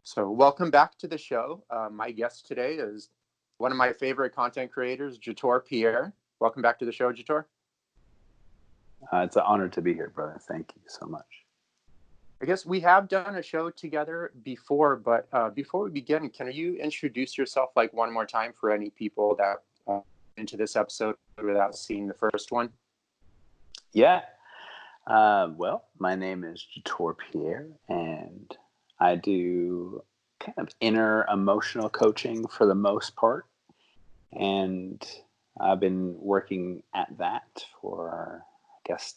So, welcome back to the show. My guest today is one of my favorite content creators, Jator Pierre. Welcome back to the show, Jator. It's an honor to be here, brother. Thank you so much. I guess we have done a show together before, but before we begin, can you introduce yourself like one more time for any people that into this episode without seeing the first one? Yeah. Well, my name is Jator Pierre, and I do kind of inner emotional coaching for the most part. And I've been working at that for, I guess,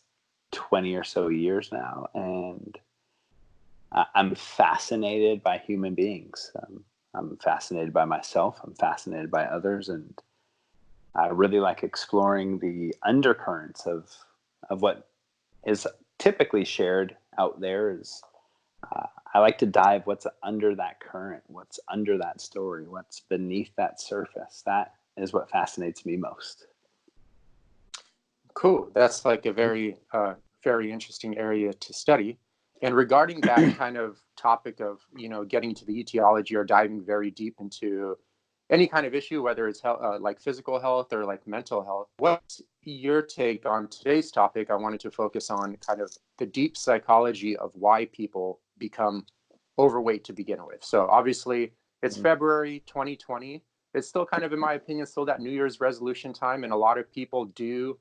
20 or so years now. And I'm fascinated by human beings. I'm fascinated by myself. I'm fascinated by others. And I really like exploring the undercurrents of what is typically shared out there. I like to dive what's under that current, what's under that story, what's beneath that surface. That is what fascinates me most. Cool. That's like a very, very interesting area to study. And regarding that kind of topic of, getting to the etiology or diving very deep into any kind of issue, whether it's like physical health or like mental health, what's your take on today's topic? I wanted to focus on kind of the deep psychology of why people become overweight to begin with. So obviously it's February 2020. It's still kind of, in my opinion, still that New Year's resolution time. And a lot of people do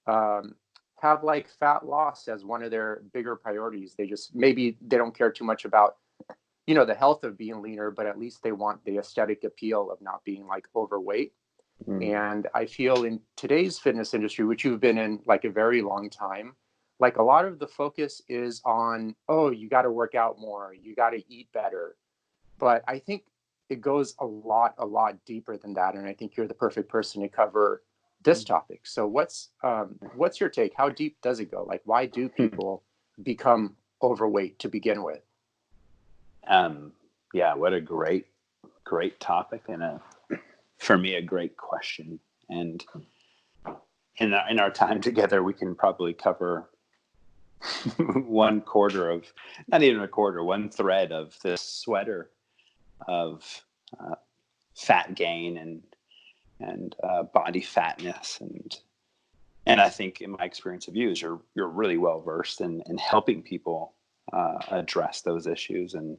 have like fat loss as one of their bigger priorities. Maybe they don't care too much about, the health of being leaner, but at least they want the aesthetic appeal of not being like overweight. And I feel in today's fitness industry, which you've been in like a very long time, like a lot of the focus is on, oh, you got to work out more, you got to eat better. But I think it goes a lot deeper than that. And I think you're the perfect person to cover this topic. So what's your take? How deep does it go? Like, why do people become overweight to begin with? Yeah, what a great topic, and for me, a great question. And in our time together, we can probably cover one thread of this sweater of fat gain and body fatness, and I think in my experience of you is you're really well versed in helping people address those issues. And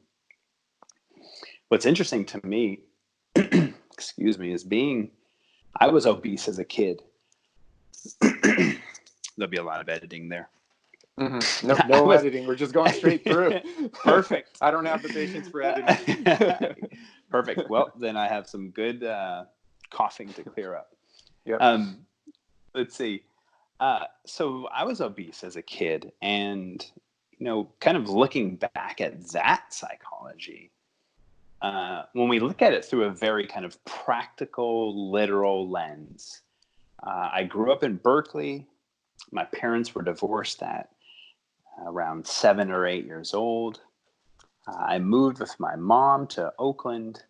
what's interesting to me, excuse me, is I was obese as a kid. There'll be a lot of editing there. Mm-hmm. No editing. We're just going straight through. Perfect. I don't have the patience for editing. Perfect. Well, then I have some good coughing to clear up. Yep. Let's see. So I was obese as a kid, and kind of looking back at that psychology, when we look at it through a very kind of practical, literal lens. I grew up in Berkeley. My parents were divorced at around 7 or 8 years old. I moved with my mom to Oakland,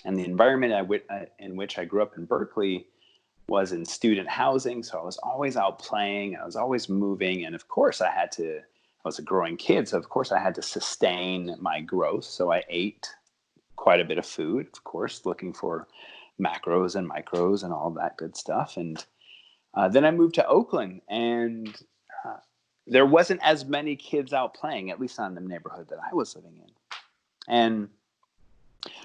and the environment in which I grew up in Berkeley was in student housing. So I was always out playing. I was always moving. And of course I was a growing kid. So of course I had to sustain my growth. So I ate quite a bit of food, of course, looking for macros and micros and all that good stuff. And then I moved to Oakland, and there wasn't as many kids out playing, at least not in the neighborhood that I was living in. And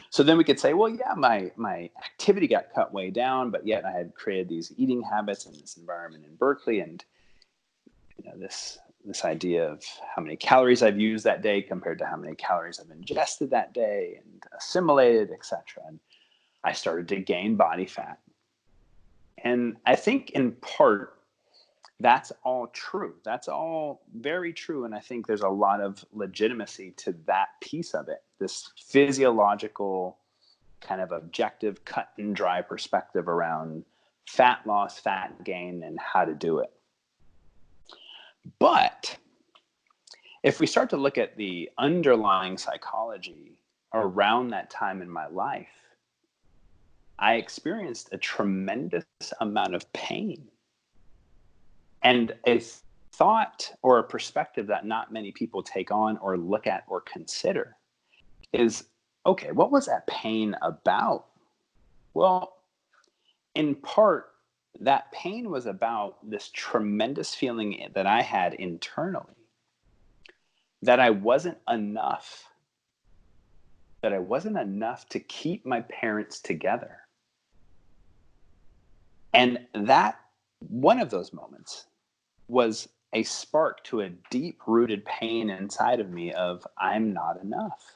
so then we could say, well, yeah, my activity got cut way down, but yet I had created these eating habits in this environment in Berkeley, and this idea of how many calories I've used that day compared to how many calories I've ingested that day and assimilated, etc. And I started to gain body fat. And I think in part, that's all true. That's all very true. And I think there's a lot of legitimacy to that piece of it, this physiological kind of objective, cut and dry perspective around fat loss, fat gain, and how to do it. But if we start to look at the underlying psychology around that time in my life, I experienced a tremendous amount of pain and a thought or a perspective that not many people take on or look at or consider is, okay, what was that pain about? Well, in part, that pain was about this tremendous feeling that I had internally that I wasn't enough, to keep my parents together. And that, one of those moments was a spark to a deep-rooted pain inside of me of I'm not enough.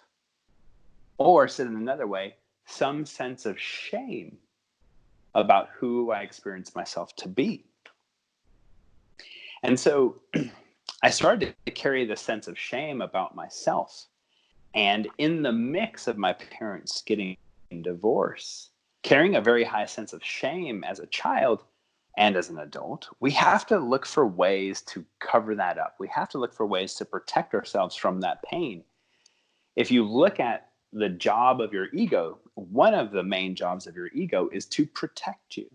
Or said in another way, some sense of shame about who I experienced myself to be. And so I started to carry this sense of shame about myself. And in the mix of my parents getting divorced, carrying a very high sense of shame as a child and as an adult, we have to look for ways to cover that up. We have to look for ways to protect ourselves from that pain. If you look at the job of your ego, one of the main jobs of your ego is to protect you.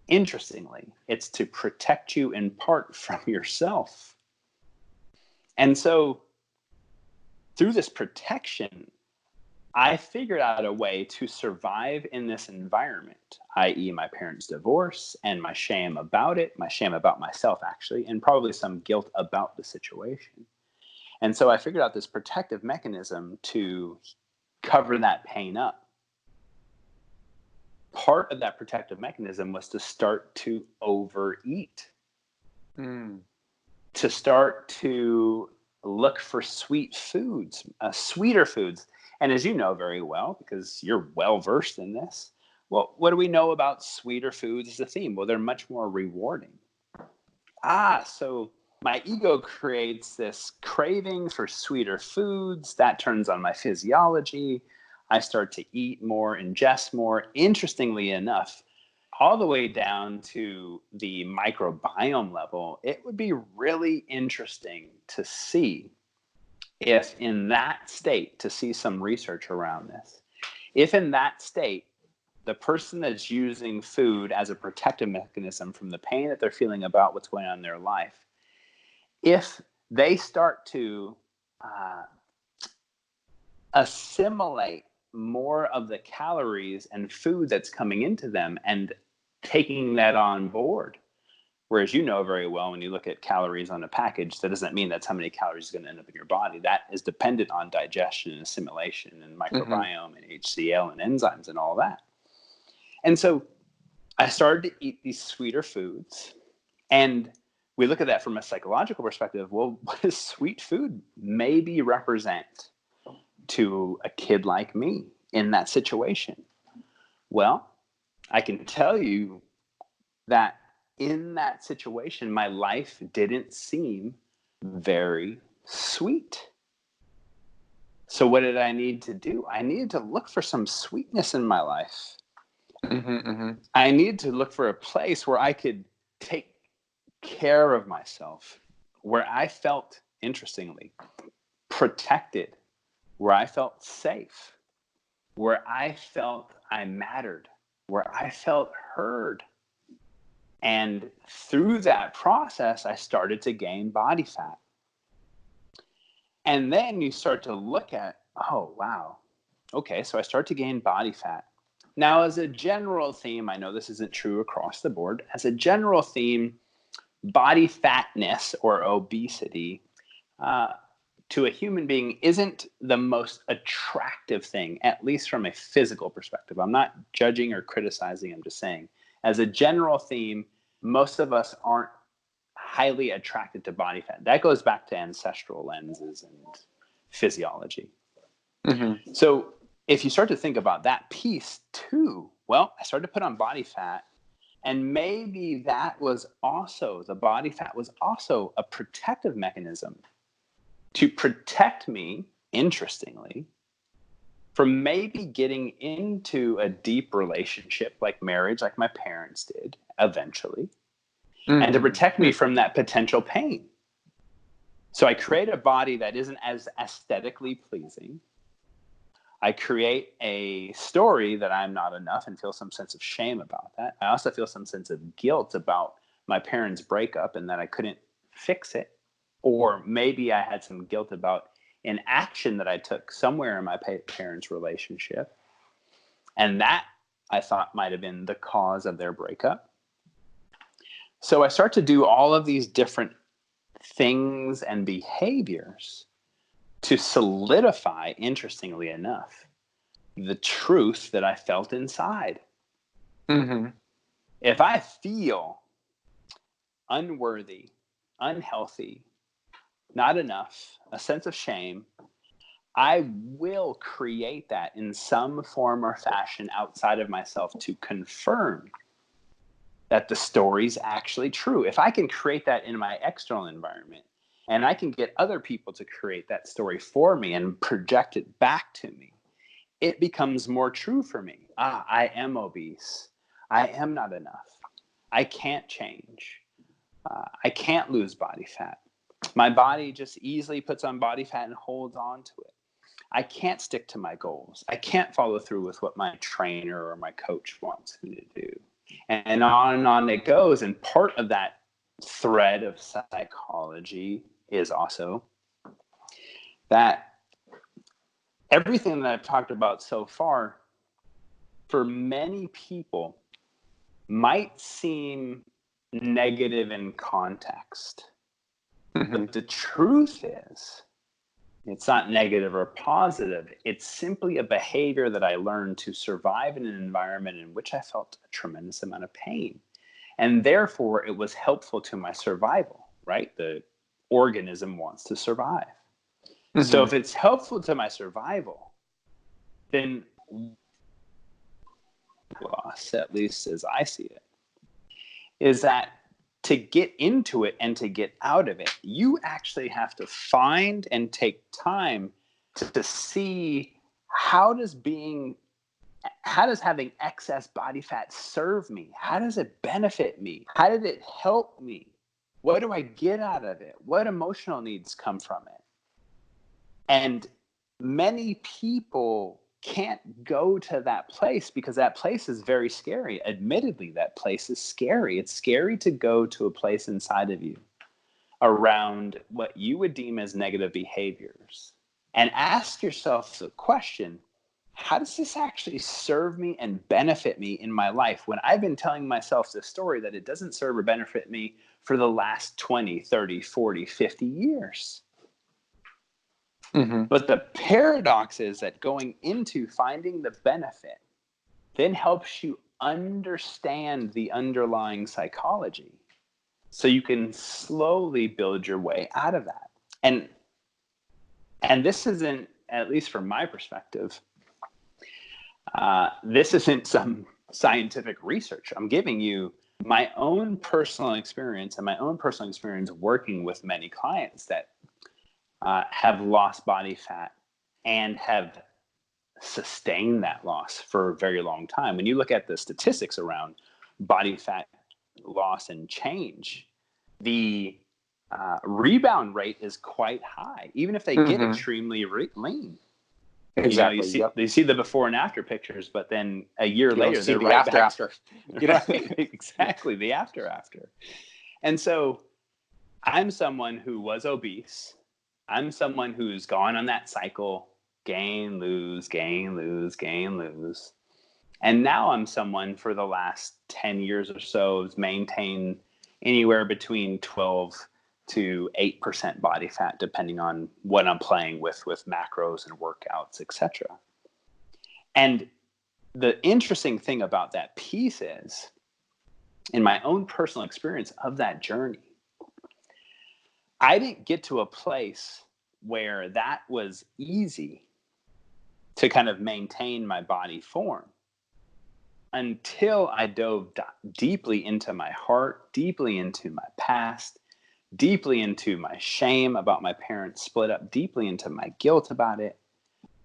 Interestingly, it's to protect you in part from yourself. And so through this protection, I figured out a way to survive in this environment, i.e. my parents' divorce and my shame about it, my shame about myself actually, and probably some guilt about the situation. And so I figured out this protective mechanism to cover that pain up. Part of that protective mechanism was to start to overeat, to start to look for sweet foods, sweeter foods. And as you know very well, because you're well versed in this, well, what do we know about sweeter foods as a theme? Well, they're much more rewarding. So my ego creates this craving for sweeter foods. That turns on my physiology. I start to eat more, ingest more. Interestingly enough, all the way down to the microbiome level, it would be really interesting to see if in that state, to see some research around this, if in that state, the person that's using food as a protective mechanism from the pain that they're feeling about what's going on in their life, if they start to assimilate more of the calories and food that's coming into them and taking that on board. Whereas you know very well, when you look at calories on a package, that doesn't mean that's how many calories are going to end up in your body. That is dependent on digestion and assimilation and microbiome and HCl and enzymes and all that. And so I started to eat these sweeter foods. And we look at that from a psychological perspective. Well, what does sweet food maybe represent to a kid like me in that situation? Well, I can tell you that in that situation, my life didn't seem very sweet. So what did I need to do? I needed to look for some sweetness in my life. I needed to look for a place where I could take care of myself, where I felt, interestingly, protected, where I felt safe, where I felt I mattered, where I felt heard. And through that process, I started to gain body fat. And then you start to look at, oh, wow. Okay, so I start to gain body fat. Now, as a general theme, I know this isn't true across the board. As a general theme, body fatness or obesity to a human being isn't the most attractive thing, at least from a physical perspective. I'm not judging or criticizing. I'm just saying, as a general theme, most of us aren't highly attracted to body fat. That goes back to ancestral lenses and physiology. So if you start to think about that piece too, well, I started to put on body fat. And maybe that was also, the body fat was also a protective mechanism to protect me, interestingly, from maybe getting into a deep relationship like marriage, like my parents did eventually, and to protect me from that potential pain. So I create a body that isn't as aesthetically pleasing. I create a story that I'm not enough and feel some sense of shame about that. I also feel some sense of guilt about my parents' breakup and that I couldn't fix it. Or maybe I had some guilt about an action that I took somewhere in my parents' relationship. And that I thought might have been the cause of their breakup. So I start to do all of these different things and behaviors to solidify, interestingly enough, the truth that I felt inside. Mm-hmm. If I feel unworthy, unhealthy, not enough, a sense of shame, I will create that in some form or fashion outside of myself to confirm that the story's actually true. If I can create that in my external environment, and I can get other people to create that story for me and project it back to me, it becomes more true for me. I am obese. I am not enough. I can't change. I can't lose body fat. My body just easily puts on body fat and holds on to it. I can't stick to my goals. I can't follow through with what my trainer or my coach wants me to do. And on it goes. And part of that thread of psychology is also that everything that I've talked about so far, for many people, might seem negative in context. Mm-hmm. But the truth is, it's not negative or positive. It's simply a behavior that I learned to survive in an environment in which I felt a tremendous amount of pain. And therefore, it was helpful to my survival, right? The organism wants to survive. Mm-hmm. So if it's helpful to my survival, then loss, at least as I see it, is that to get into it and to get out of it, you actually have to find and take time to see how does having excess body fat serve me? How does it benefit me? How did it help me? What do I get out of it? What emotional needs come from it? And many people can't go to that place because that place is very scary. Admittedly, that place is scary. It's scary to go to a place inside of you around what you would deem as negative behaviors and ask yourself the question, how does this actually serve me and benefit me in my life when I've been telling myself this story that it doesn't serve or benefit me for the last 20, 30, 40, 50 years? Mm-hmm. But the paradox is that going into finding the benefit then helps you understand the underlying psychology so you can slowly build your way out of that. And this isn't, at least from my perspective, this isn't some scientific research. I'm giving you my own personal experience and my own personal experience working with many clients that have lost body fat and have sustained that loss for a very long time. When you look at the statistics around body fat loss and change, the rebound rate is quite high, even if they get extremely lean. Exactly. You see the before and after pictures, but then a year later, they're right back. After. Right, exactly, the after. And so I'm someone who was obese. I'm someone who's gone on that cycle, gain, lose, gain, lose, gain, lose. And now I'm someone for the last 10 years or so has maintained anywhere between 12 to 8% body fat, depending on what I'm playing with macros and workouts, etc. And the interesting thing about that piece is, in my own personal experience of that journey, I didn't get to a place where that was easy to kind of maintain my body form until I dove deeply into my heart, deeply into my past, deeply into my shame about my parents split up, deeply into my guilt about it,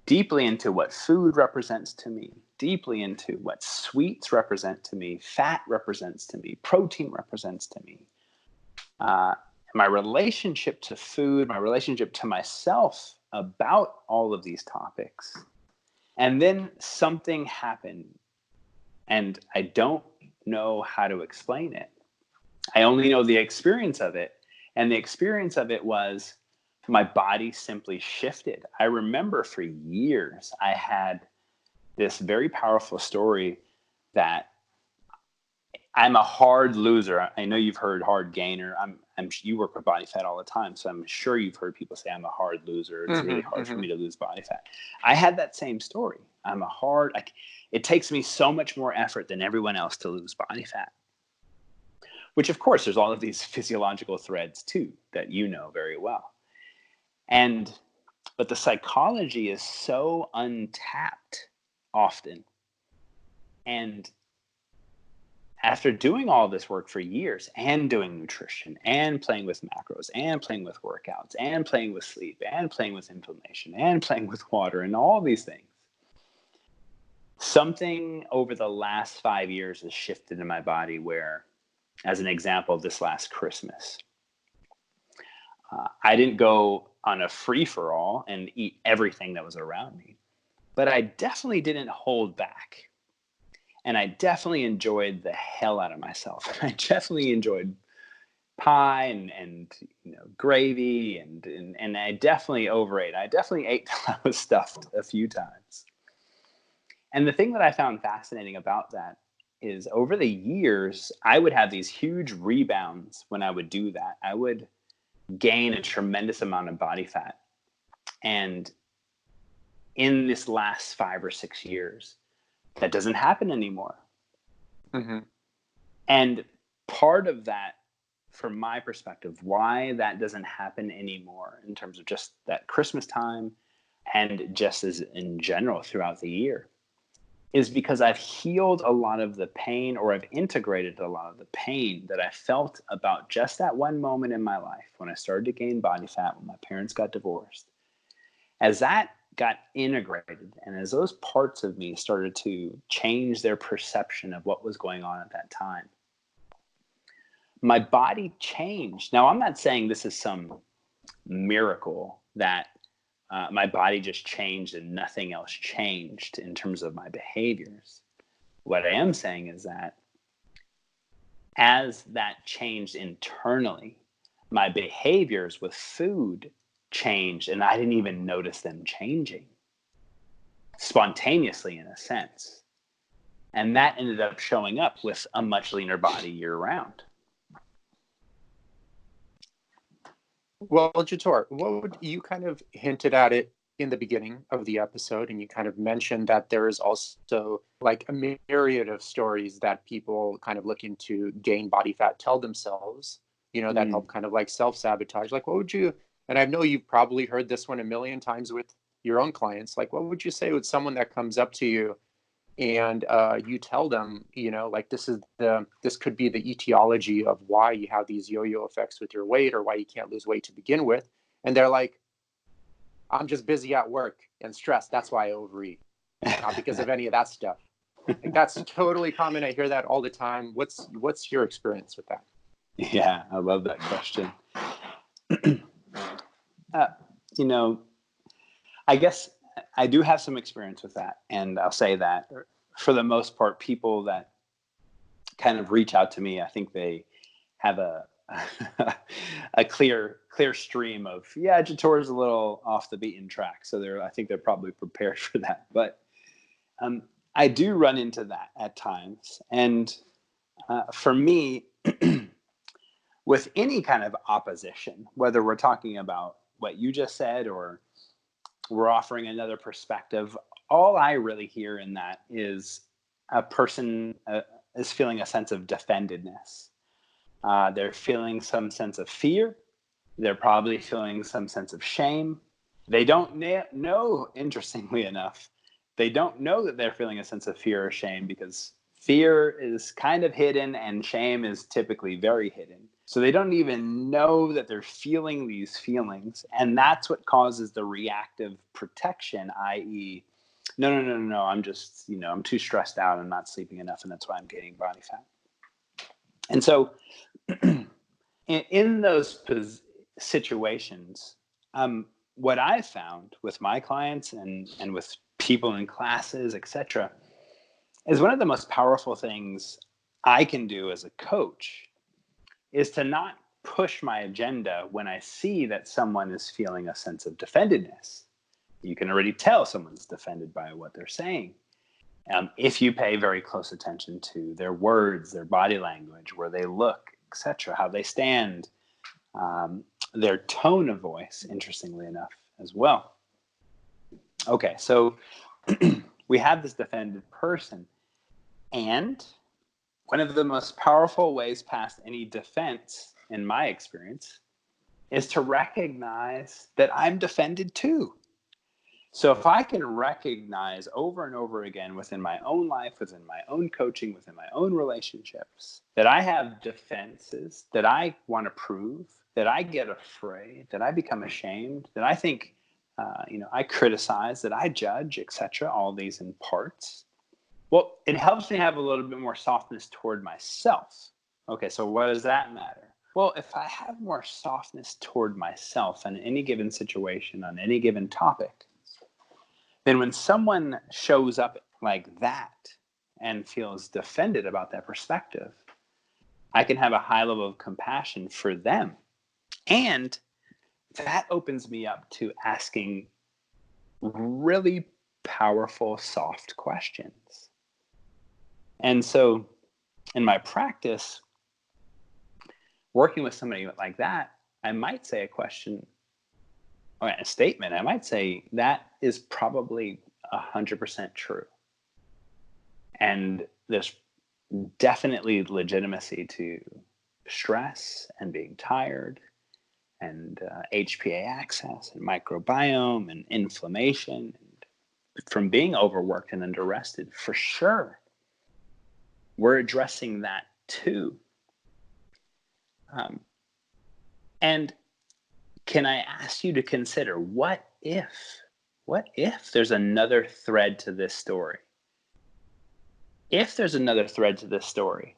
deeply into what food represents to me, deeply into what sweets represent to me, fat represents to me, protein represents to me. My relationship to food, my relationship to myself about all of these topics. And then something happened, and I don't know how to explain it. I only know the experience of it. And the experience of it was my body simply shifted. I remember for years I had this very powerful story that I'm a hard loser. I know you've heard hard gainer. You work with body fat all the time, so I'm sure you've heard people say I'm a hard loser. It's really hard for me to lose body fat. I had that same story. It takes me so much more effort than everyone else to lose body fat. Which, of course, there's all of these physiological threads too that you know very well. But the psychology is so untapped often. And after doing all this work for years and doing nutrition and playing with macros and playing with workouts and playing with sleep and playing with inflammation and playing with water and all these things, something over the last 5 years has shifted in my body where, as an example, this last Christmas, I didn't go on a free-for-all and eat everything that was around me, but I definitely didn't hold back. And I definitely enjoyed the hell out of myself. I definitely enjoyed pie and gravy and I definitely overate. I definitely ate till I was stuffed a few times. And the thing that I found fascinating about that is over the years, I would have these huge rebounds when I would do that. I would gain a tremendous amount of body fat. And in this last 5 or 6 years, that doesn't happen anymore. And part of that, from my perspective, why that doesn't happen anymore in terms of just that Christmas time and just as in general throughout the year, is because I've healed a lot of the pain, or I've integrated a lot of the pain that I felt about just that one moment in my life when I started to gain body fat, when my parents got divorced. As that got integrated and as those parts of me started to change their perception of what was going on at that time, my body changed. Now, I'm not saying this is some miracle that my body just changed and nothing else changed in terms of my behaviors. What I am saying is that as that changed internally, my behaviors with food changed, and I didn't even notice them changing spontaneously, in a sense. And that ended up showing up with a much leaner body year round. Well, Jator, you kind of hinted at it in the beginning of the episode, and you kind of mentioned that there is also like a myriad of stories that people kind of looking to gain body fat tell themselves, that help kind of like self-sabotage. Like, what would you, and I know you've probably heard this one a million times with your own clients, like, what would you say with someone that comes up to you and you tell them, like this could be the etiology of why you have these yo-yo effects with your weight, or why you can't lose weight to begin with, and they're like, I'm just busy at work and stressed, that's why I overeat, not because of any of that stuff. Like, that's totally common. I hear that all the time. What's your experience with that? Yeah, I love that question. I guess I do have some experience with that. And I'll say that for the most part, people that kind of reach out to me, I think they have a clear stream of, Jator's a little off the beaten track. So I think they're probably prepared for that. But I do run into that at times. And for me, with any kind of opposition, whether we're talking about what you just said or we're offering another perspective, all I really hear in that is a person is feeling a sense of defendedness. They're feeling some sense of fear. They're probably feeling some sense of shame. They don't know, interestingly enough, they don't know that they're feeling a sense of fear or shame, because fear is kind of hidden and shame is typically very hidden. So they don't even know that they're feeling these feelings. And that's what causes the reactive protection, i.e., no, I'm just, I'm too stressed out. I'm not sleeping enough. And that's why I'm gaining body fat. And so in those situations, what I've found with my clients and with people in classes, etc., is one of the most powerful things I can do as a coach is to not push my agenda when I see that someone is feeling a sense of defendedness. You can already tell someone's defended by what they're saying. If you pay very close attention to their words, their body language, where they look, etc., how they stand, their tone of voice, interestingly enough, as well. Okay, so we have this defended person, and one of the most powerful ways past any defense, in my experience, is to recognize that I'm defended too. So if I can recognize over and over again within my own life, within my own coaching, within my own relationships, that I have defenses, that I want to prove, that I get afraid, that I become ashamed, that I think, I criticize, that I judge, etc., all these in parts, well, it helps me have a little bit more softness toward myself. Okay, so what does that matter? Well, if I have more softness toward myself in any given situation, on any given topic, then when someone shows up like that and feels defended about that perspective, I can have a high level of compassion for them. And that opens me up to asking really powerful, soft questions. And so in my practice, working with somebody like that, I might say a question, or a statement. I might say that is probably 100% true. And there's definitely legitimacy to stress and being tired and HPA access and microbiome and inflammation and from being overworked and underrested, for sure. We're addressing that too. And can I ask you to consider, what if there's another thread to this story? If there's another thread to this story,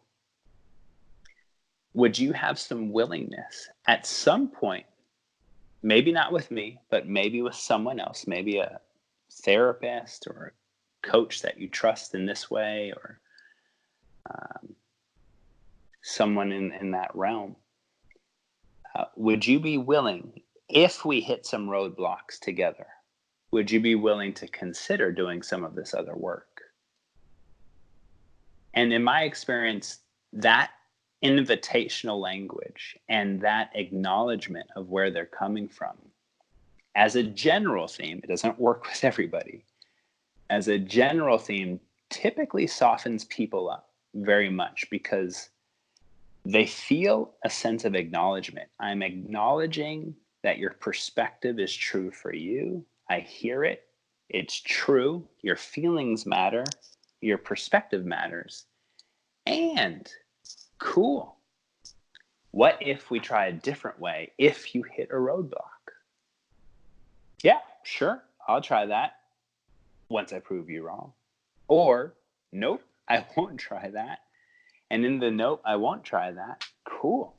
would you have some willingness at some point, maybe not with me, but maybe with someone else, maybe a therapist or a coach that you trust in this way, or someone in that realm, would you be willing, if we hit some roadblocks together, would you be willing to consider doing some of this other work? And in my experience, that invitational language and that acknowledgement of where they're coming from, as a general theme, it doesn't work with everybody, as a general theme, typically softens people up very much, because they feel a sense of acknowledgement. I'm acknowledging that your perspective is true for you. I hear it. It's true. Your feelings matter. Your perspective matters. And cool. What if we try a different way if you hit a roadblock? Yeah, sure. I'll try that once I prove you wrong. Or, nope, I won't try that. And in the nope, I won't try that. Cool.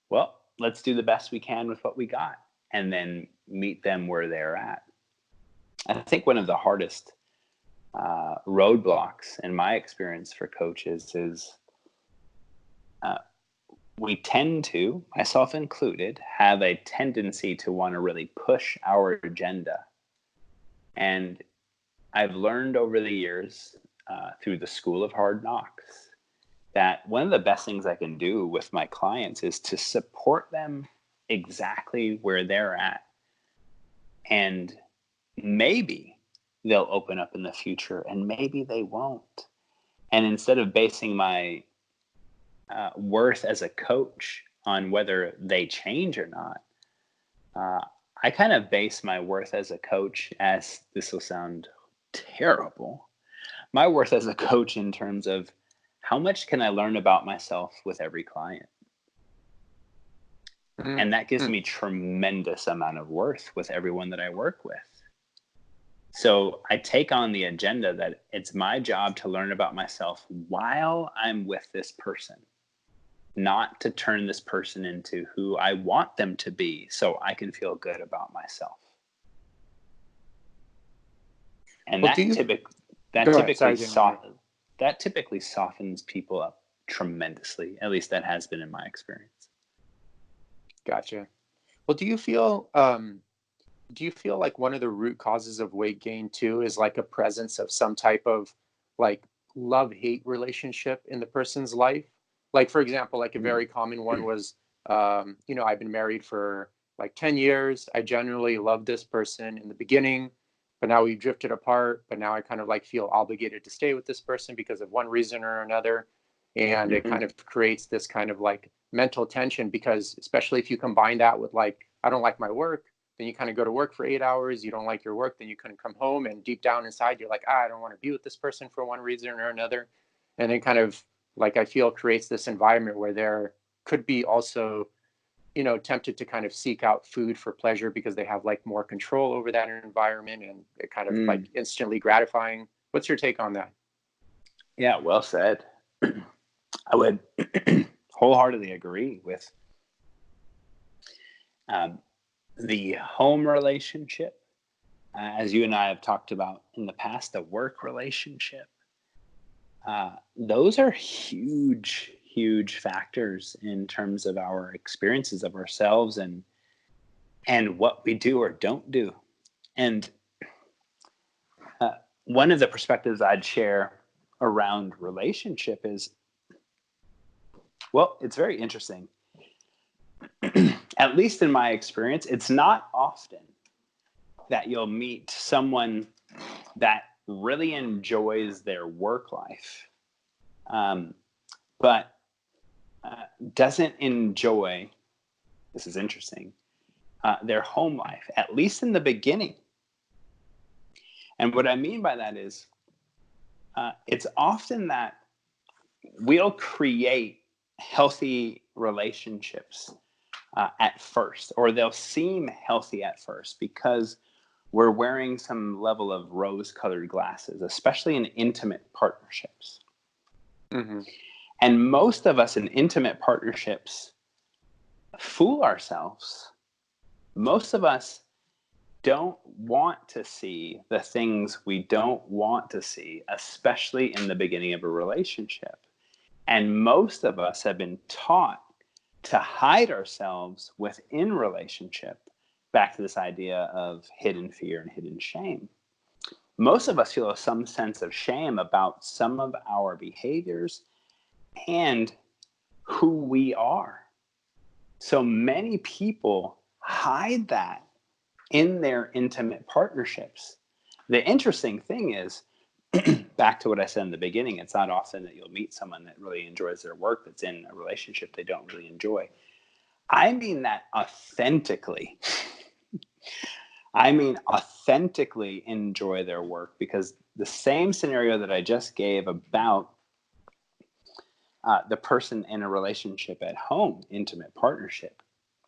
Well, let's do the best we can with what we got, and then meet them where they're at. I think one of the hardest roadblocks in my experience for coaches is we tend to, myself included, have a tendency to want to really push our agenda. And I've learned over the years through the School of Hard Knocks that one of the best things I can do with my clients is to support them exactly where they're at. And maybe they'll open up in the future, and maybe they won't. And instead of basing my worth as a coach on whether they change or not, I kind of base my worth as a coach, as this will sound terrible, my worth as a coach in terms of how much can I learn about myself with every client? Mm-hmm. And that gives me tremendous amount of worth with everyone that I work with. So I take on the agenda that it's my job to learn about myself while I'm with this person, not to turn this person into who I want them to be so I can feel good about myself. And well, that typically softens people up tremendously. At least that has been in my experience. Gotcha. Well, do you feel like one of the root causes of weight gain too is like a presence of some type of like love-hate relationship in the person's life? Like for example, like a very common one was, I've been married for like 10 years. I generally loved this person in the beginning, but now we've drifted apart. But now I kind of like feel obligated to stay with this person because of one reason or another. And it Mm-hmm. kind of creates this kind of like mental tension because especially if you combine that with like, I don't like my work, then you kind of go to work for 8 hours, you don't like your work, then you kind of come home and deep down inside you're like, I don't want to be with this person for one reason or another. And then kind of like I feel creates this environment where there could be also, tempted to kind of seek out food for pleasure because they have like more control over that environment and it kind of like Mm. instantly gratifying. What's your take on that? Yeah, well said. I would wholeheartedly agree with um, the home relationship, as you and I have talked about in the past, the work relationship. Those are huge, huge factors in terms of our experiences of ourselves and what we do or don't do. And one of the perspectives I'd share around relationship is, well, it's very interesting. At least in my experience, it's not often that you'll meet someone that really enjoys their work life, but doesn't enjoy, this is interesting, their home life, at least in the beginning. And what I mean by that is, it's often that we'll create healthy relationships at first, or they'll seem healthy at first because we're wearing some level of rose-colored glasses, especially in intimate partnerships. Mm-hmm. And most of us in intimate partnerships fool ourselves. Most of us don't want to see the things we don't want to see, especially in the beginning of a relationship. And most of us have been taught to hide ourselves within relationship, back to this idea of hidden fear and hidden shame. Most of us feel some sense of shame about some of our behaviors and who we are. So many people hide that in their intimate partnerships. The interesting thing is, back to what I said in the beginning, it's not often that you'll meet someone that really enjoys their work that's in a relationship they don't really enjoy. I mean that authentically. I mean authentically enjoy their work, because the same scenario that I just gave about the person in a relationship at home, intimate partnership,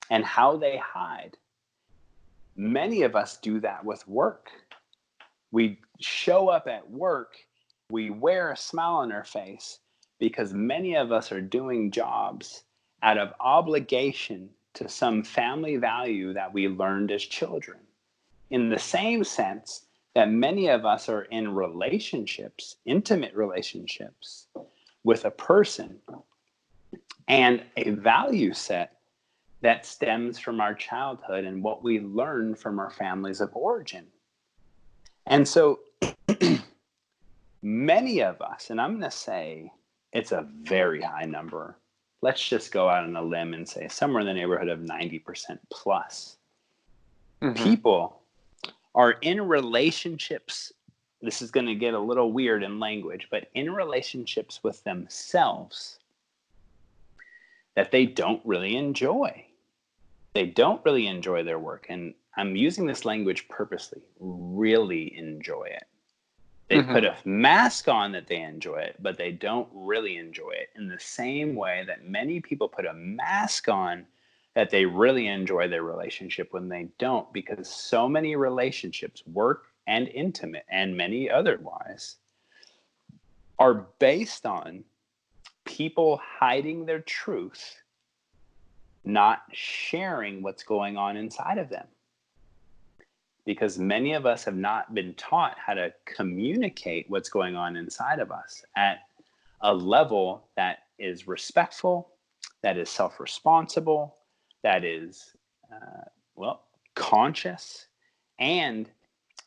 and how they hide. Many of us do that with work. We show up at work, we wear a smile on our face because many of us are doing jobs out of obligation to some family value that we learned as children. In the same sense that many of us are in relationships, intimate relationships, with a person and a value set that stems from our childhood and what we learn from our families of origin. And so many of us, and I'm going to say it's a very high number, let's just go out on a limb and say somewhere in the neighborhood of 90% plus, Mm-hmm. people are in relationships. This is going to get a little weird in language, but in relationships with themselves that they don't really enjoy. They don't really enjoy their work. And I'm using this language purposely, really enjoy it. They Mm-hmm. put a mask on that they enjoy it, but they don't really enjoy it, in the same way that many people put a mask on that they really enjoy their relationship when they don't, because so many relationships, work and intimate and many otherwise, are based on people hiding their truth, not sharing what's going on inside of them. Because many of us have not been taught how to communicate what's going on inside of us at a level that is respectful, that is self-responsible, that is, conscious, and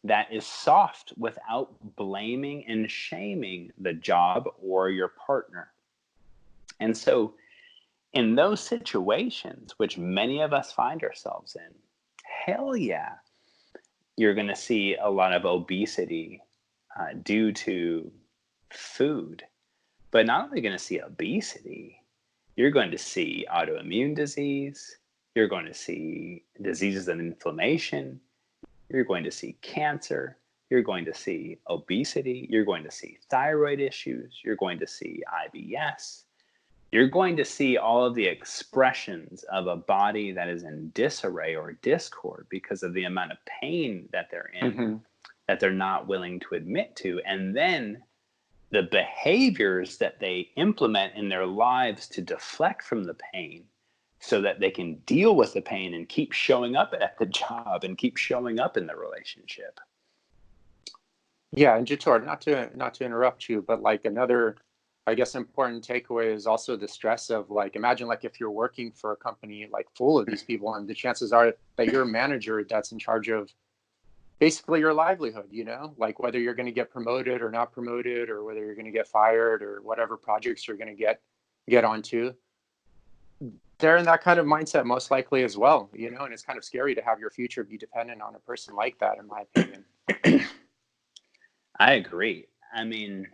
that is soft without blaming and shaming the job or your partner. And so in those situations, which many of us find ourselves in, hell yeah, you're going to see a lot of obesity due to food. But not only going to see obesity, you're going to see autoimmune disease, you're going to see diseases of inflammation, you're going to see cancer, you're going to see obesity, you're going to see thyroid issues, you're going to see IBS. You're going to see all of the expressions of a body that is in disarray or discord because of the amount of pain that they're in, that they're not willing to admit to. And then the behaviors that they implement in their lives to deflect from the pain so that they can deal with the pain and keep showing up at the job and keep showing up in the relationship. Yeah, and Jator, not to interrupt you, but like another, I guess, important takeaway is also the stress of like, imagine like if you're working for a company like full of these people, and the chances are that you're a manager that's in charge of basically your livelihood, you know, like whether you're going to get promoted or not promoted, or whether you're going to get fired, or whatever projects you're going to get onto. They're in that kind of mindset most likely as well, you know, and it's kind of scary to have your future be dependent on a person like that, in my opinion. I agree. I mean,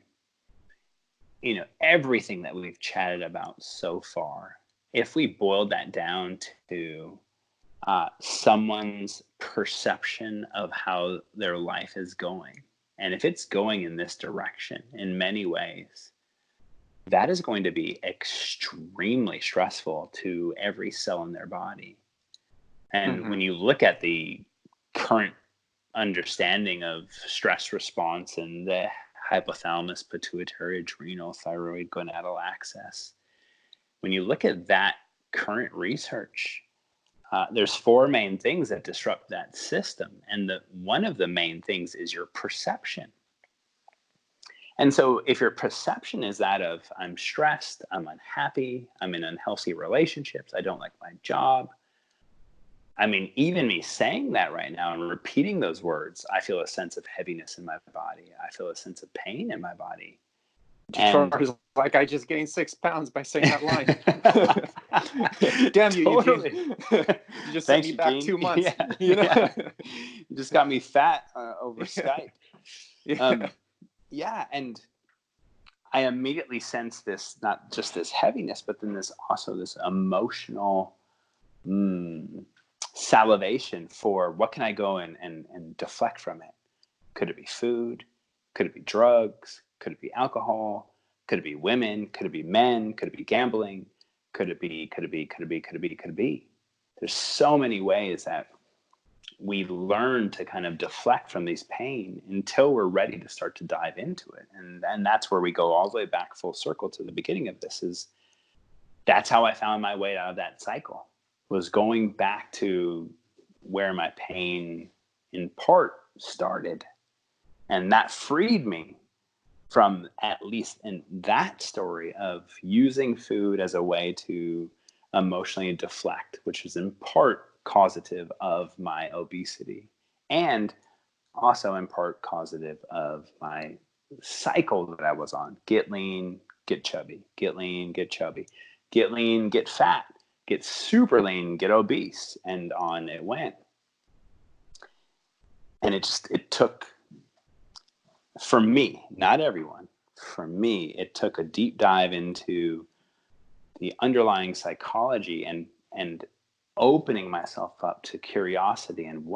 you know, everything that we've chatted about so far, if we boiled that down to someone's perception of how their life is going, and if it's going in this direction in many ways, that is going to be extremely stressful to every cell in their body. And when you look at the current understanding of stress response and the hypothalamus, pituitary, adrenal, thyroid, gonadal axis, when you look at that current research, there's four main things that disrupt that system. And one of the main things is your perception. And so if your perception is that of, I'm stressed, I'm unhappy, I'm in unhealthy relationships, I don't like my job. I mean, even me saying that right now and repeating those words, I feel a sense of heaviness in my body. I feel a sense of pain in my body. And like, I just gained 6 pounds by saying that line. Damn you, totally. Eugene. You just sent me back Eugene. 2 months. Yeah. You know? Yeah. You just got me fat over Skype. Yeah. And I immediately sense this, not just this heaviness, but then this emotional salivation for what can I go and deflect from it. Could it be food? Could it be drugs? Could it be alcohol? Could it be women? Could it be men? Could it be gambling? Could it be? There's so many ways that we learn to kind of deflect from these pain until we're ready to start to dive into it. And that's where we go all the way back full circle to the beginning of this. Is that's how I found my way out of that cycle, was going back to where my pain in part started. And that freed me from, at least in that story, of using food as a way to emotionally deflect, which is in part causative of my obesity, and also in part causative of my cycle that I was on. Get lean, get chubby, get lean, get chubby, get lean, get fat, get super lean, get obese, and on it went. And it took, for me, not everyone, for me, it took a deep dive into the underlying psychology and opening myself up to curiosity and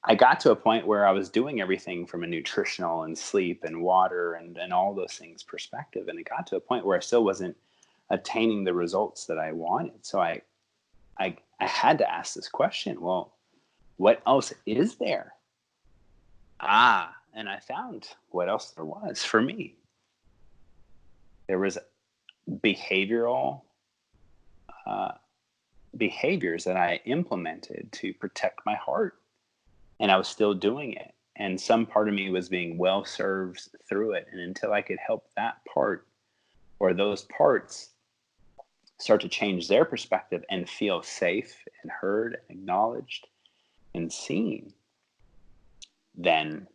I got to a point where I was doing everything from a nutritional and sleep and water and all those things perspective. And it got to a point where I still wasn't attaining the results that I wanted. So I had to ask this question, well, what else is there? And I found what else there was for me. There was behavioral behaviors that I implemented to protect my heart, and I was still doing it. And some part of me was being well served through it. And until I could help that part or those parts start to change their perspective and feel safe and heard and acknowledged and seen, then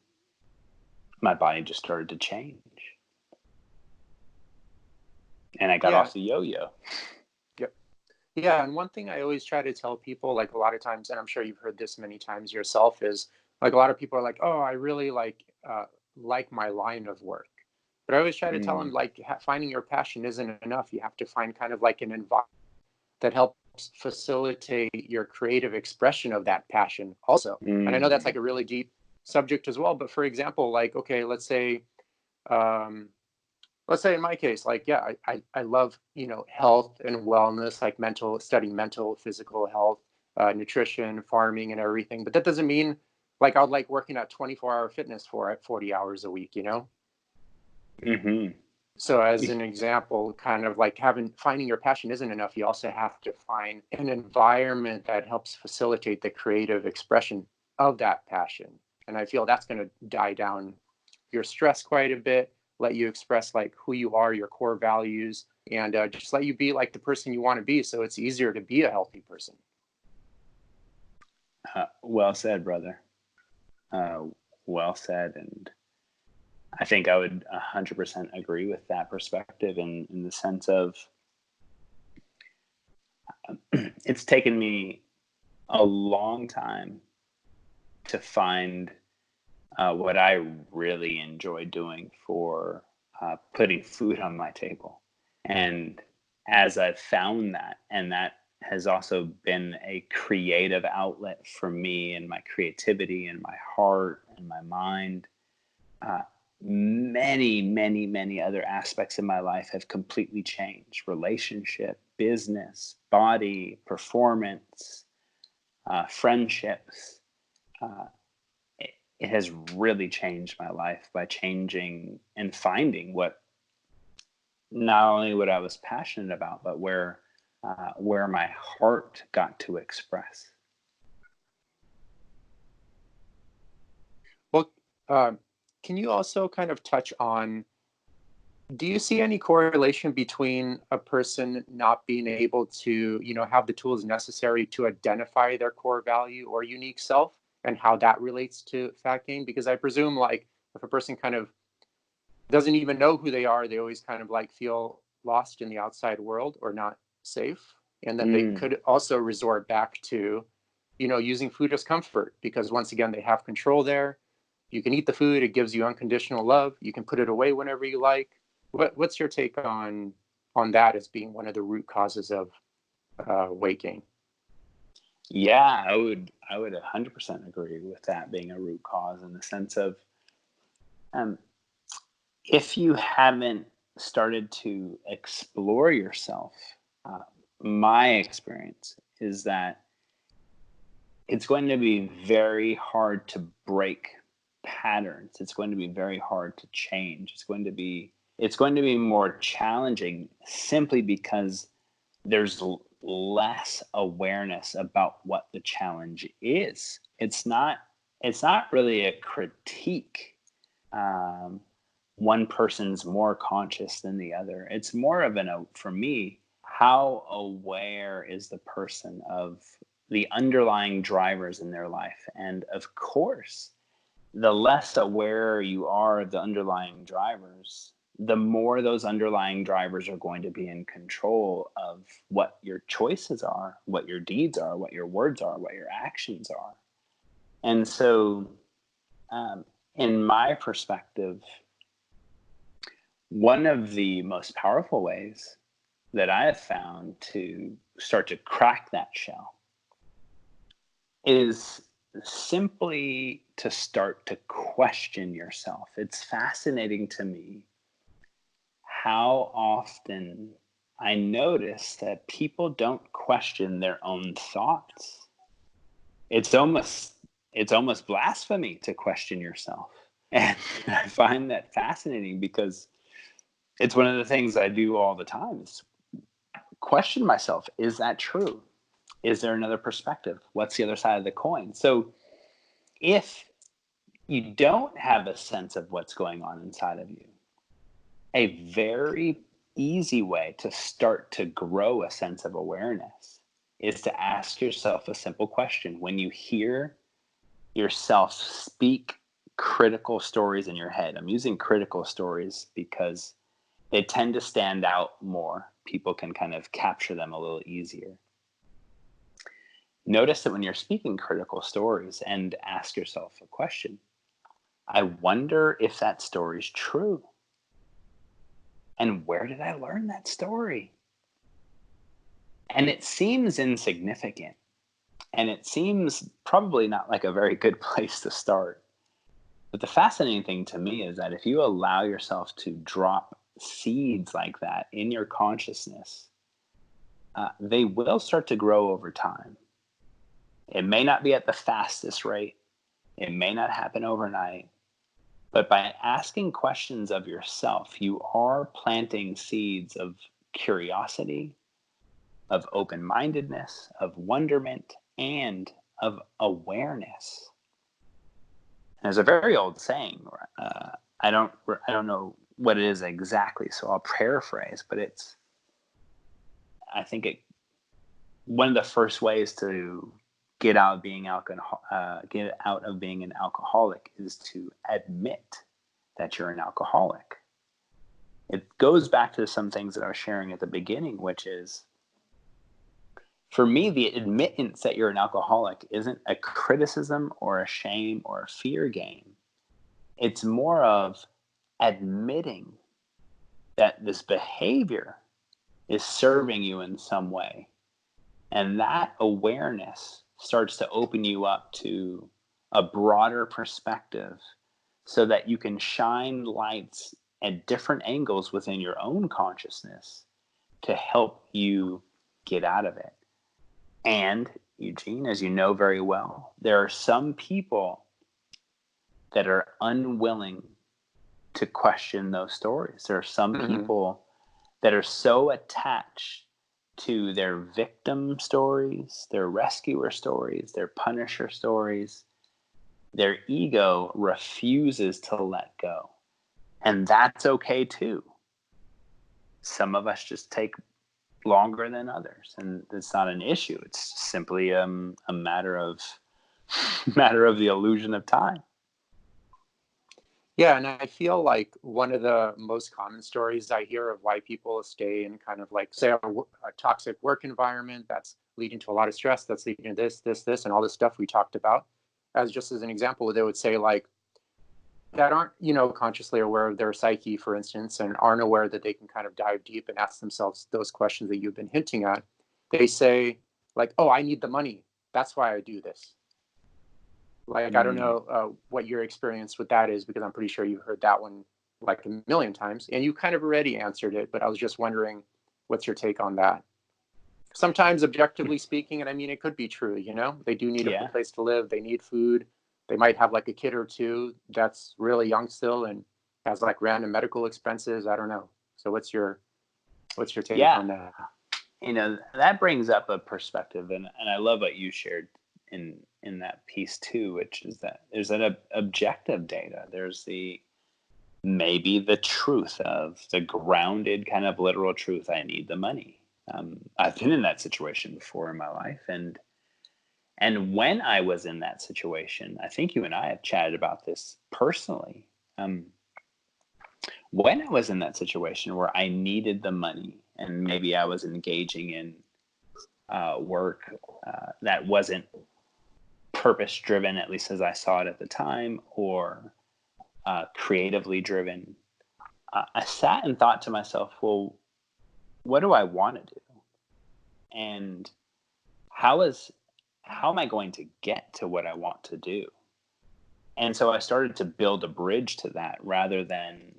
my body just started to change. And I got off the yo-yo. Yep. Yeah, and one thing I always try to tell people, like a lot of times, and I'm sure you've heard this many times yourself, is like a lot of people are like, oh, I really like my line of work. But I always try to tell them, like, finding your passion isn't enough. You have to find kind of like an environment that helps facilitate your creative expression of that passion also. And I know that's like a really deep subject as well. But for example, like, okay, um, let's say in my case, like, yeah, I love, health and wellness, like studying mental, physical health, nutrition, farming and everything. But that doesn't mean like I'd like working at 24-hour fitness for at 40 hours a week, So as an example, kind of like finding your passion isn't enough. You also have to find an environment that helps facilitate the creative expression of that passion. And I feel that's going to die down your stress quite a bit, let you express like who you are, your core values, and just let you be like the person you want to be. So it's easier to be a healthy person. Well said, brother. Well said. And I think I would 100% agree with that perspective in the sense of it's taken me a long time to find what I really enjoy doing for putting food on my table. And as I've found that, and that has also been a creative outlet for me and my creativity and my heart and my mind, many, many, many other aspects of my life have completely changed. Relationship, business, body, performance, friendships. It has really changed my life by changing and finding not only what I was passionate about, but where my heart got to express. Well, can you also kind of touch on, do you see any correlation between a person not being able to, have the tools necessary to identify their core value or unique self and how that relates to fat gain? Because I presume like if a person kind of doesn't even know who they are, they always kind of like feel lost in the outside world or not safe. And then they could also resort back to, using food as comfort, because once again, they have control there. You can eat the food. It gives you unconditional love. You can put it away whenever you like. What's your take on that as being one of the root causes of weight gain? Yeah, I would 100% agree with that being a root cause in the sense of if you haven't started to explore yourself, my experience is that it's going to be very hard to break patterns. It's going to be very hard to change. It's going to be more challenging simply because there's less awareness about what the challenge is. It's not really a critique. One person's more conscious than the other. It's more of for me, how aware is the person of the underlying drivers in their life? And of course, the less aware you are of the underlying drivers, the more those underlying drivers are going to be in control of what your choices are, what your deeds are, what your words are, what your actions are. And so, in my perspective, one of the most powerful ways that I have found to start to crack that shell is simply to start to question yourself. It's fascinating to me how often I notice that people don't question their own thoughts. It's almost blasphemy to question yourself. And I find that fascinating because it's one of the things I do all the time is question myself. Is that true? Is there another perspective? What's the other side of the coin? So if you don't have a sense of what's going on inside of you, a very easy way to start to grow a sense of awareness is to ask yourself a simple question. When you hear yourself speak critical stories in your head, I'm using critical stories because they tend to stand out more. People can kind of capture them a little easier. Notice that when you're speaking critical stories, and ask yourself a question. I wonder if that story is true. And where did I learn that story? And it seems insignificant. And it seems probably not like a very good place to start. But the fascinating thing to me is that if you allow yourself to drop seeds like that in your consciousness, they will start to grow over time. It may not be at the fastest rate. It may not happen overnight. But by asking questions of yourself, you are planting seeds of curiosity, of open-mindedness, of wonderment, and of awareness. There's a very old saying. I don't know what it is exactly, so I'll paraphrase. But I think one of the first ways to get out of being an alcoholic is to admit that you're an alcoholic. It goes back to some things that I was sharing at the beginning, which is, for me, the admittance that you're an alcoholic isn't a criticism or a shame or a fear game. It's more of admitting that this behavior is serving you in some way. And that awareness starts to open you up to a broader perspective so that you can shine lights at different angles within your own consciousness to help you get out of it. And, Eugene, as you know very well, there are some people that are unwilling to question those stories. There are some people that are so attached to their victim stories, their rescuer stories, their punisher stories. Their ego refuses to let go. And that's okay too. Some of us just take longer than others, and it's not an issue. It's simply a matter of the illusion of time. Yeah, and I feel like one of the most common stories I hear of why people stay in kind of like, say, a toxic work environment that's leading to a lot of stress, that's leading to this, and all this stuff we talked about. As just as an example, they would say like, that aren't, consciously aware of their psyche, for instance, and aren't aware that they can kind of dive deep and ask themselves those questions that you've been hinting at. They say like, oh, I need the money. That's why I do this. Like, I don't know what your experience with that is, because I'm pretty sure you've heard that one like a million times, and you kind of already answered it, but I was just wondering, what's your take on that? Sometimes, objectively speaking, and I mean, it could be true, they do need a place to live. They need food. They might have like a kid or two that's really young still and has like random medical expenses. I don't know. So what's your take on that? That brings up a perspective, and I love what you shared in that piece too, which is that there's an objective data. There's maybe the truth of the grounded kind of literal truth. I need the money. I've been in that situation before in my life, and when I was in that situation, I think you and I have chatted about this personally. When I was in that situation where I needed the money, and maybe I was engaging in work that wasn't purpose driven, at least as I saw it at the time, or creatively driven, I sat and thought to myself, well, what do I want to do? And how am I going to get to what I want to do? And so I started to build a bridge to that. Rather than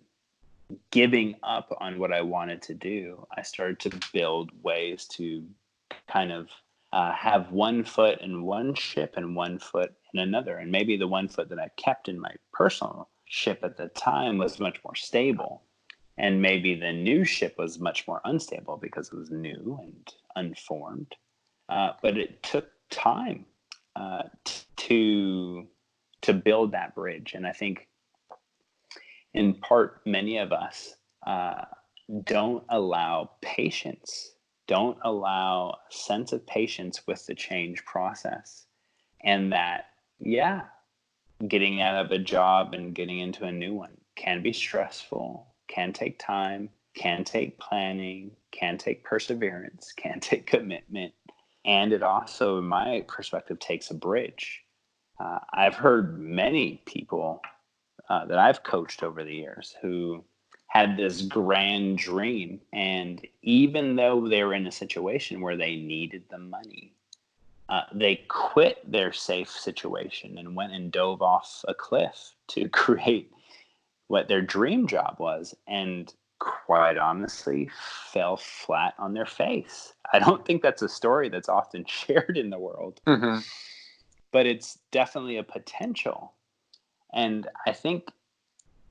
giving up on what I wanted to do, I started to build ways to kind of have one foot in one ship and one foot in another. And maybe the one foot that I kept in my personal ship at the time was much more stable. And maybe the new ship was much more unstable because it was new and unformed. But it took time to build that bridge. And I think in part, many of us don't allow patience. Don't allow a sense of patience with the change process. And that, yeah, getting out of a job and getting into a new one can be stressful, can take time, can take planning, can take perseverance, can take commitment. And it also, in my perspective, takes a bridge. I've heard many people that I've coached over the years who had this grand dream. And even though they were in a situation where they needed the money, they quit their safe situation and went and dove off a cliff to create what their dream job was. And quite honestly, fell flat on their face. I don't think that's a story that's often shared in the world, Mm-hmm. but it's definitely a potential. And I think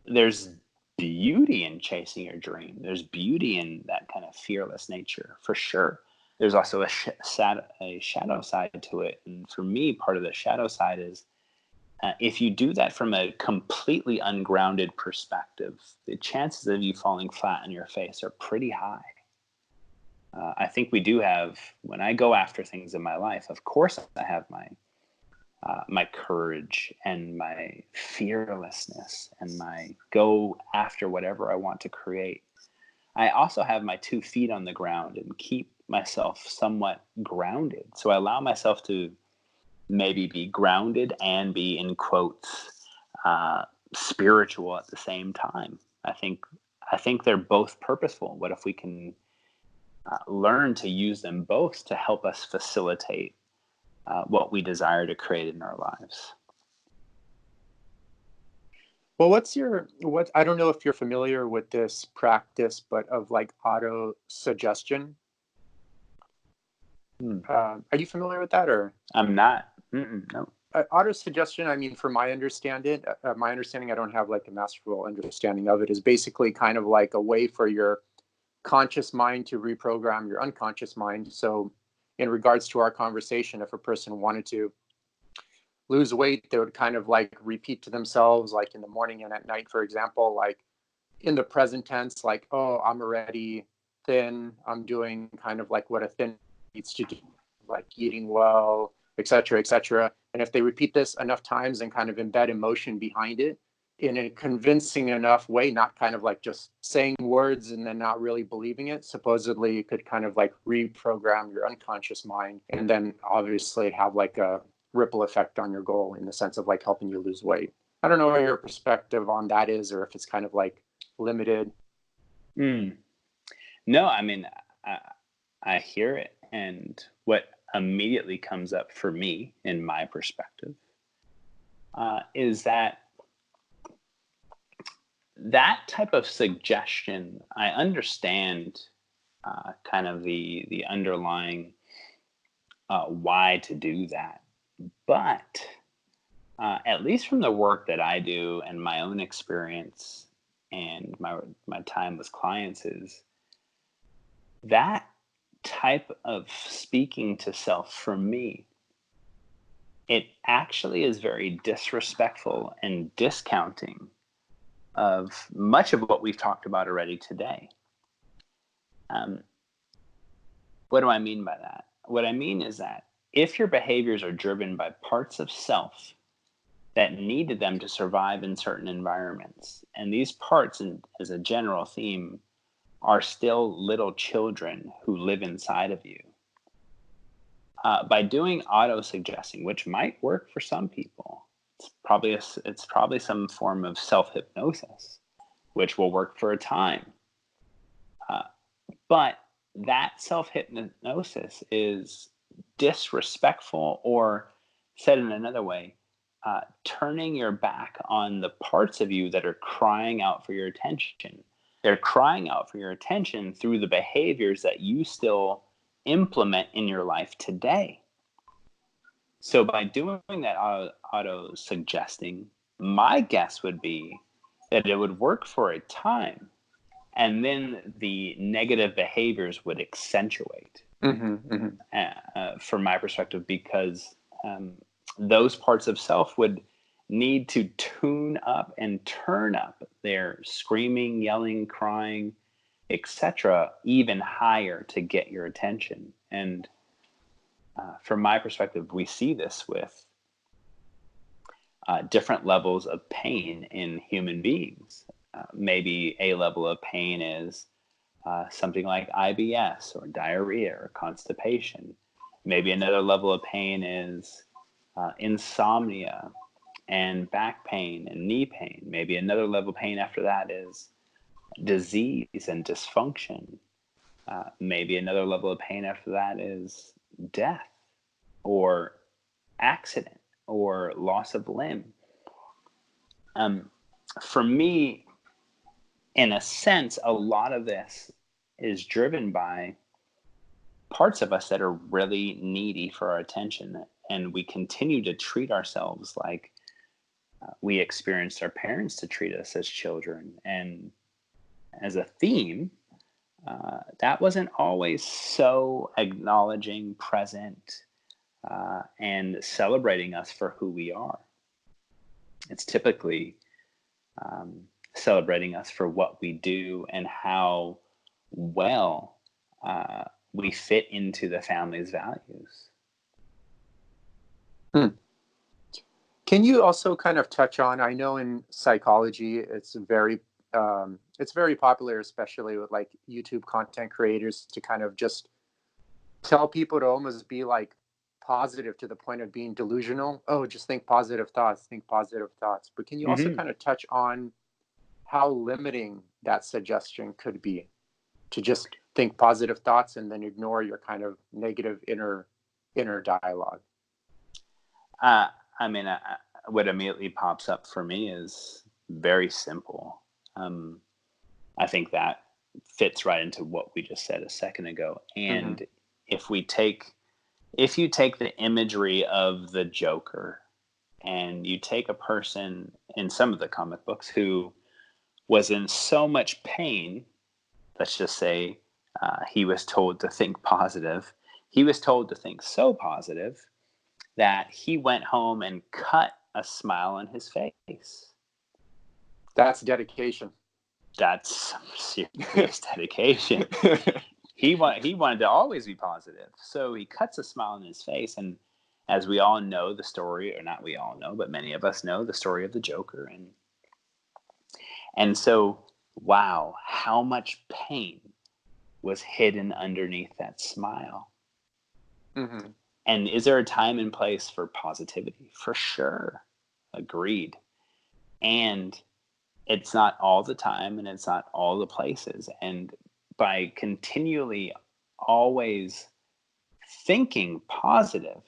there's beauty in chasing your dream. There's beauty in that kind of fearless nature, for sure. There's also a shadow side to it. And for me, part of the shadow side is if you do that from a completely ungrounded perspective, the chances of you falling flat on your face are pretty high. I think we do have, when I go after things in my life, of course I have my courage and my fearlessness and my go after whatever I want to create. I also have my 2 feet on the ground and keep myself somewhat grounded. So I allow myself to maybe be grounded and be, in quotes, spiritual at the same time. I think they're both purposeful. What if we can learn to use them both to help us facilitate what we desire to create in our lives? Well, I don't know if you're familiar with this practice, but of like auto suggestion. Are you familiar with that, or? I'm not. No. Auto suggestion, I mean, from my understanding, I don't have like a masterful understanding of it, is basically kind of like a way for your conscious mind to reprogram your unconscious mind. So in regards to our conversation, if a person wanted to lose weight, they would kind of like repeat to themselves, like in the morning and at night, for example, like in the present tense, like, oh, I'm already thin. I'm doing kind of like what a thin needs to do, like eating well, et cetera, et cetera. And if they repeat this enough times and kind of embed emotion behind it in a convincing enough way, not kind of like just saying words and then not really believing it, supposedly it could kind of like reprogram your unconscious mind and then obviously have like a ripple effect on your goal in the sense of like helping you lose weight. I don't know what your perspective on that is, or if it's kind of like limited. No, I mean, I hear it. And what immediately comes up for me in my perspective is that type of suggestion, I understand kind of the underlying why to do that. But at least from the work that I do and my own experience and my time with clients, is that type of speaking to self, for me, it actually is very disrespectful and discounting of much of what we've talked about already today. What do I mean by that? What I mean is that if your behaviors are driven by parts of self that needed them to survive in certain environments, and these parts, as a general theme, are still little children who live inside of you, by doing auto-suggesting, which might work for some people, it's probably some form of self-hypnosis, which will work for a time. But that self-hypnosis is disrespectful, or said in another way, turning your back on the parts of you that are crying out for your attention. They're crying out for your attention through the behaviors that you still implement in your life today. So by doing that auto-suggesting, my guess would be that it would work for a time, and then the negative behaviors would accentuate, from my perspective, because those parts of self would need to tune up and turn up their screaming, yelling, crying, etc., even higher to get your attention. And from my perspective, we see this with different levels of pain in human beings. Maybe a level of pain is something like IBS or diarrhea or constipation. Maybe another level of pain is insomnia and back pain and knee pain. Maybe another level of pain after that is disease and dysfunction. Maybe another level of pain after that is death or accident or loss of limb. For me, in a sense, a lot of this is driven by parts of us that are really needy for our attention. And we continue to treat ourselves like we experienced our parents to treat us as children. And as a theme, that wasn't always so acknowledging, present, and celebrating us for who we are. It's typically celebrating us for what we do and how well we fit into the family's values. Can you also kind of touch on, I know in psychology, it's very popular, especially with like YouTube content creators, to kind of just tell people to almost be like positive to the point of being delusional. Oh, just think positive thoughts, think positive thoughts. But can you also kind of touch on how limiting that suggestion could be, to just think positive thoughts and then ignore your kind of negative inner dialogue? What immediately pops up for me is very simple. I think that fits right into what we just said a second ago. And if you take the imagery of the Joker and you take a person in some of the comic books who was in so much pain, let's just say he was told to think positive. He was told to think so positive that he went home and cut a smile on his face. That's dedication. That's some serious dedication. He wanted to always be positive. So he cuts a smile on his face. And as we all know the story, or not we all know, but many of us know the story of the Joker. And so, wow, how much pain was hidden underneath that smile. And is there a time and place for positivity? For sure. Agreed. And it's not all the time and it's not all the places. And by continually always thinking positive,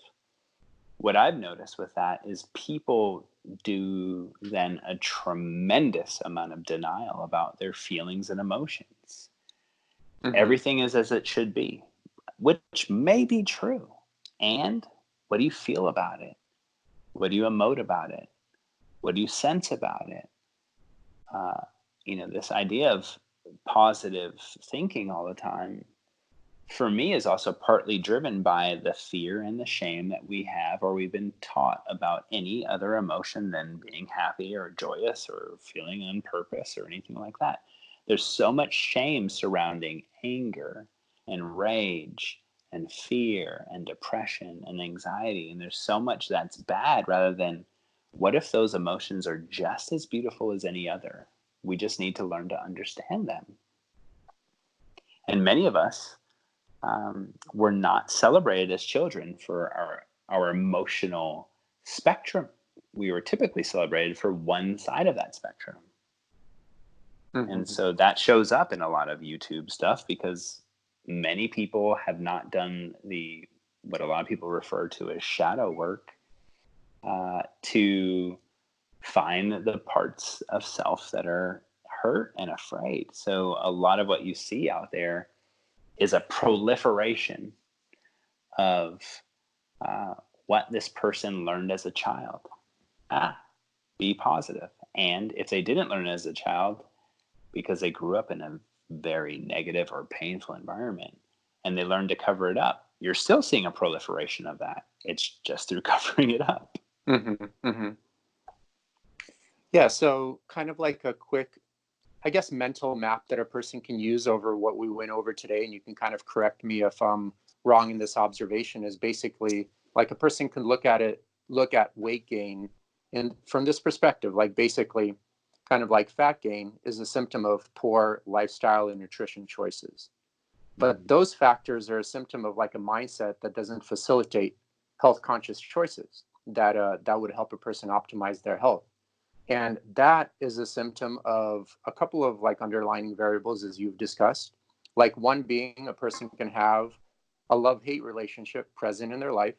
what I've noticed with that is people do then a tremendous amount of denial about their feelings and emotions. Everything is as it should be, which may be true. And what do you feel about it? What do you emote about it? What do you sense about it? This idea of positive thinking all the time, for me, is also partly driven by the fear and the shame that we have, or we've been taught about any other emotion than being happy or joyous or feeling on purpose or anything like that. There's so much shame surrounding anger and rage and fear and depression and anxiety. And there's so much that's bad, rather than what if those emotions are just as beautiful as any other? We just need to learn to understand them. And many of us were not celebrated as children for our emotional spectrum. We were typically celebrated for one side of that spectrum. And so that shows up in a lot of YouTube stuff, because many people have not done what a lot of people refer to as shadow work to find the parts of self that are hurt and afraid. So a lot of what you see out there is a proliferation of what this person learned as a child. Be positive. And if they didn't learn it as a child, because they grew up in a very negative or painful environment, and they learned to cover it up, you're still seeing a proliferation of that. It's just through covering it up. Yeah, so kind of like a quick I guess, mental map that a person can use over what we went over today, and you can kind of correct me if I'm wrong in this observation, is basically like a person can look at weight gain, and from this perspective, like basically kind of like fat gain is a symptom of poor lifestyle and nutrition choices. But those factors are a symptom of like a mindset that doesn't facilitate health conscious choices that would help a person optimize their health. And that is a symptom of a couple of like underlying variables, as you've discussed. Like one being a person can have a love-hate relationship present in their life.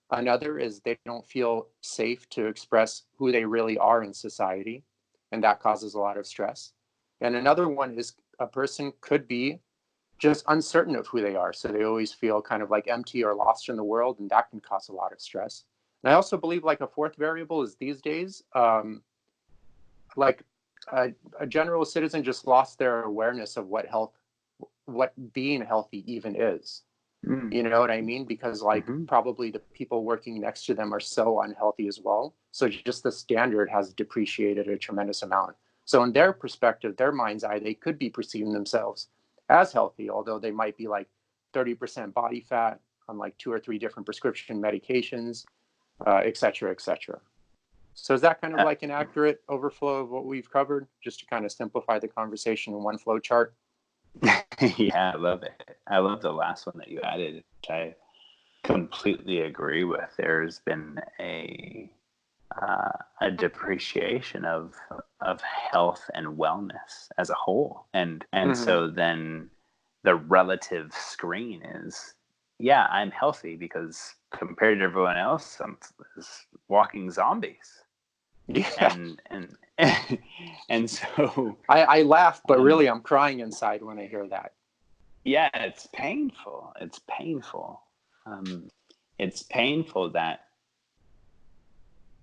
Another is they don't feel safe to express who they really are in society, and that causes a lot of stress. And another one is a person could be just uncertain of who they are. So they always feel kind of like empty or lost in the world, and that can cause a lot of stress. And I also believe like a fourth variable is these days, like a general citizen just lost their awareness of what being healthy even is. You know what I mean? Because like probably the people working next to them are so unhealthy as well. So just the standard has depreciated a tremendous amount. So in their perspective, their mind's eye, they could be perceiving themselves as healthy, although they might be like 30% body fat on like 2 or 3 different prescription medications, et cetera, et cetera. So is that kind of like an accurate overflow of what we've covered, just to kind of simplify the conversation in one flow chart? Yeah, I love it. I love the last one that you added, which I completely agree with. There's been a depreciation of health and wellness as a whole, and so then the relative screen is, yeah, I'm healthy because compared to everyone else, I'm walking zombies. Yeah. And so I laugh, but really I'm crying inside when I hear that. yeah, it's painful. It's painful. It's painful that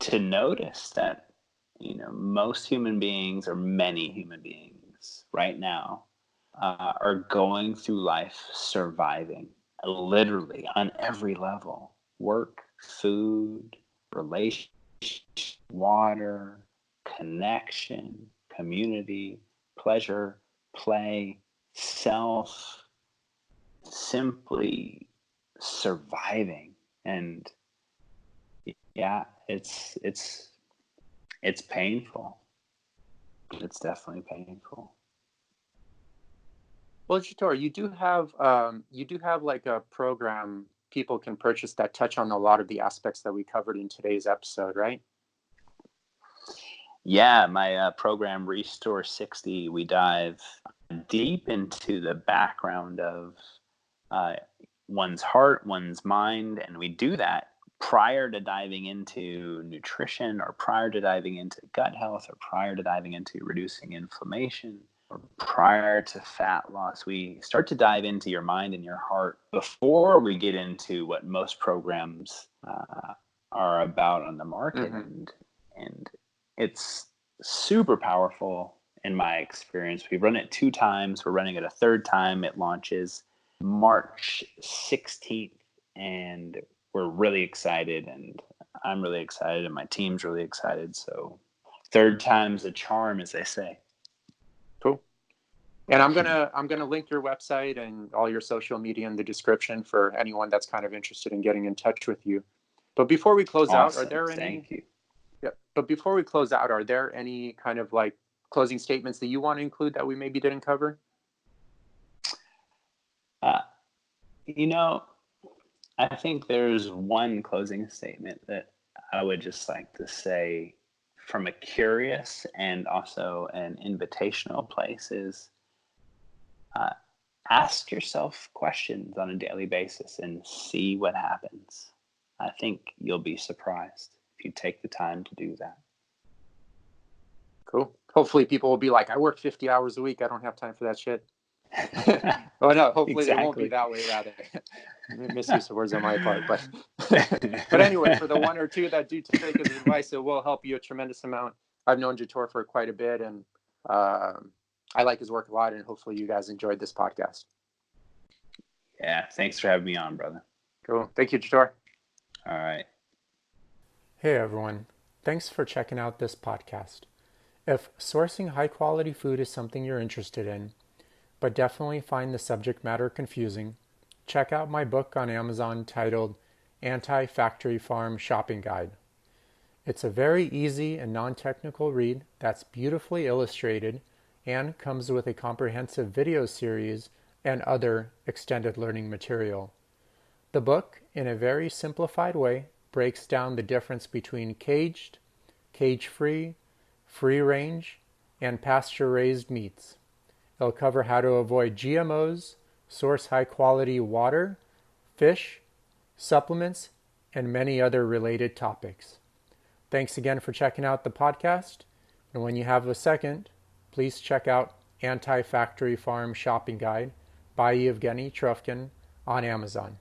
to notice that, most human beings, or many human beings right now, are going through life surviving, literally on every level: work, food, relationship, water, connection, community, pleasure, play, self, simply surviving. And yeah, it's painful. It's definitely painful. Well, Jator, you do have like a program people can purchase that touch on a lot of the aspects that we covered in today's episode, right? Yeah, my program Restore 60, we dive deep into the background of uh, one's heart, one's mind, and we do that prior to diving into nutrition, or prior to diving into gut health, or prior to diving into reducing inflammation, or prior to fat loss. We start to dive into your mind and your heart before we get into what most programs are about on the market. And it's super powerful in my experience. We've run it 2 times. We're running it a 3rd time. It launches March 16th, and we're really excited, and I'm really excited, and my team's really excited. So 3rd time's a charm, as they say. Cool. And I'm gonna link your website and all your social media in the description for anyone that's kind of interested in getting in touch with you. But before we close out, are there any? Thank you. Yeah. But before we close out, are there any kind of like closing statements that you want to include that we maybe didn't cover? I think there's one closing statement that I would just like to say from a curious and also an invitational place is, ask yourself questions on a daily basis and see what happens. I think you'll be surprised if you take the time to do that. Cool. Hopefully people will be like, I work 50 hours a week. I don't have time for that shit. Oh no, hopefully They won't be that way, rather. Misuse of words on my part. But but anyway, for the 1 or 2 that do take his advice, it will help you a tremendous amount. I've known Jator for quite a bit, and I like his work a lot, and hopefully you guys enjoyed this podcast. Yeah, thanks for having me on, brother. Cool. Thank you, Jator. All right. Hey everyone. Thanks for checking out this podcast. If sourcing high-quality food is something you're interested in, but definitely find the subject matter confusing, check out my book on Amazon titled Anti-Factory Farm Shopping Guide. It's a very easy and non-technical read that's beautifully illustrated and comes with a comprehensive video series and other extended learning material. The book, in a very simplified way, breaks down the difference between caged, cage-free, free-range, and pasture-raised meats. It'll cover how to avoid GMOs, source high-quality water, fish, supplements, and many other related topics. Thanks again for checking out the podcast, and when you have a second, please check out Anti-Factory Farm Shopping Guide by Evgeny Trufkin on Amazon.